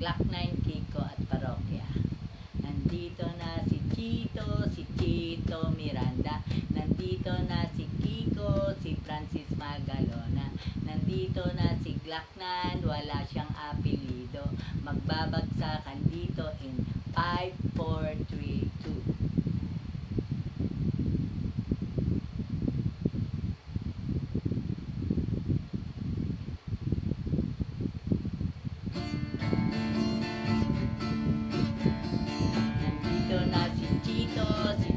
Glock 9, Kiko at Parokya. Nandito na si Chito Miranda. Nandito na si Kiko, si Francis Magalona. Nandito na si Glock 9, wala siyang apelido. Magbabagsakan dito in 5, 4, 3, 2. Nandito na si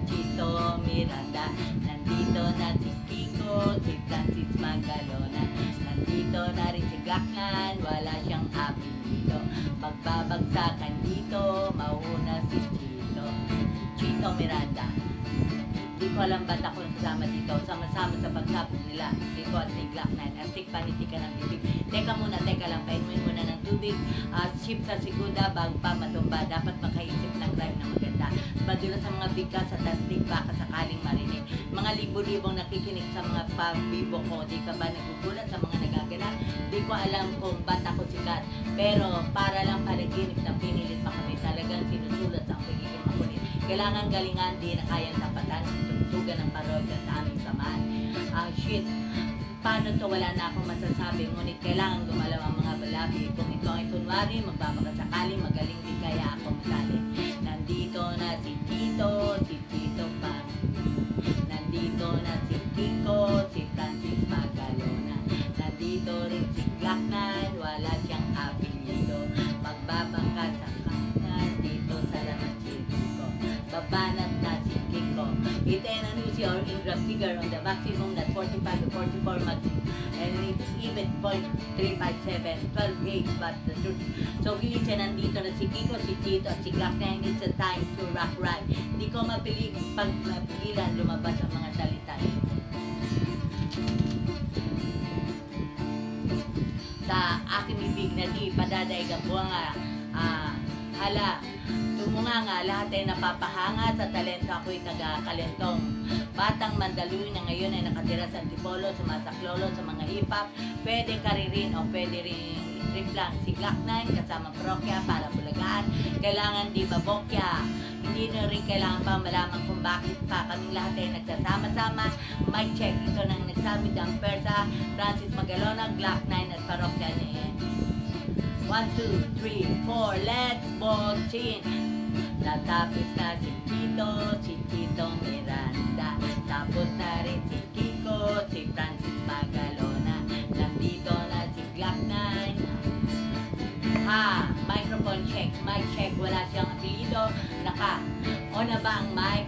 Chito Miranda. Nandito na si Kiko, si Francis Magalona. Nandito na rin si Glock 9, wala siyang apelido. Magbabagsakan dito, mauuna si Chito Miranda. Di ko alam ba't ako nagsama dito. Sama-sama sa pagsapot nila. Kiko at ni Glock 9. Astig paniti ka ng bibig. Teka lang. Painuin muna ng tubig. Ship sa segunda bago pa matumba. Dapat makaisip ng rhyme na maganda. Badula sa mga bigkas at astig baka sakaling marinig. Mga libo-libong nakikinig sa mga pabibo ko. Di ka ba nagugulat sa mga nagaganap? Di ko alam kung ba't ako sikat. Pero para lang panaginip na pinilit pa kami. Talagang sinusulat sa pagiging makulit. Kailangan galingan, di na kayang tapatan. Tugtugan ng parodya sa aming samahan. Shit. Paano to? Wala na akong masasabi. Ngunit kailangan gumalaw ang mga balabi. Kung ito ay kunwari, magbabakasakali, magaling di kaya ako masali. Nandito na si Chito pa. Nandito na si Kiko, si Francis Magalona. Nandito rin si Glock 9, wala siyang apelido. Magbabakasakali dito sa laman si Kiko. Babanat na si Kiko. Iten ang news or in-graph figure on the maximum that 45 to 44 maximum and it's even 0.357 12 gauge but the truth. So gilisan nandito na si Kiko, si Chito at si Glock 9. It's a time to rock right. Hindi ko mapigilan lumabas ang mga salita. Sa aking bibig na di padadaig ang buwanga. Hala, tumunga nga, lahat ay napapahanga sa talento, ako'y taga-kalentong. Batang Mandaluyong na ngayon ay nakatira sa Antipolo, sumasaklolo sa mga hip-hop. Pwede karirin o pwede rin trip lang. Si Glock 9 kasama Parokya para bulagaan. Kailangan di babokya. Hindi na rin kailangan pa malaman kung bakit pa kaming lahat ay nagsasama-sama. Mic check, ito nang nagsabi ng Persa, Francis Magalona, Glock 9 at Parokya niya. 1, 2, 3, 4, let's boxing! Natapos na si Chito Miranda. Tapos na rin si Kiko, si Francis Magalona. Nandito na si Glock 9. Microphone check, mic check, wala siyang apelido. On na ba ang mic?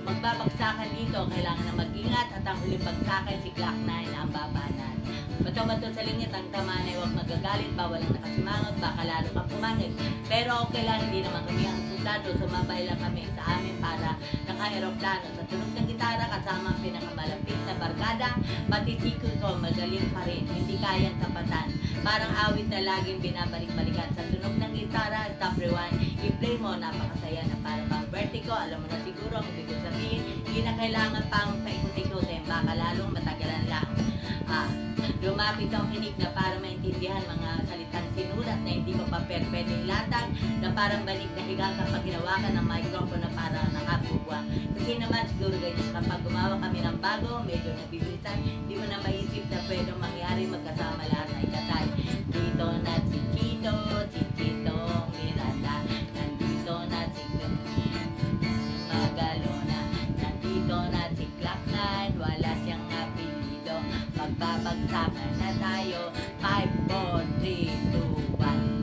Magbabagsakan dito, kailangan na mag-ingat at ang huling bagsakan si Glock 9 ang babanan. Bato-bato sa linyat ang tamaan ay huwag magagalit, bawal ang nakasimangot, baka lalo kang pumangit. Pero okay lang, hindi naman kami ang sundalo, sumabay lang kami sa amin para naka-aeroplano. Sa tunog ng gitara, kasama ang pinakamalapit na barkada, pati sikul ko, magaling pa rin, hindi kayang tapatan. Parang awit na laging binabalik-balikan. Sa tunog ng gitara, stop rewind, i-play mo, napakasaya na para bang vertigo. Alam mo na siguro ang ibig sabihin, hindi na kailangan pang paikot-ikutin, baka lalong matagalan lang. Lumapit ang kinig na para maintindihan mga salitang sinulat na hindi ko pa pwedeng ilatag, na parang balik na higa kapag ginawakan ng microphone na parang nakabubuang. Kasi naman siguro ganyan, kapag gumawa kami ng bago, medyo nabibilisan, hindi mo na maisip na pwedeng mangyari magkasama lahat na ikatay. Dito na si Chito Miranda. Nandito na si Magalona. Nandito na si Glock 9, wala siyang apelido. Magbabagsakan na tayo. 5, 4, 3, 2, 1.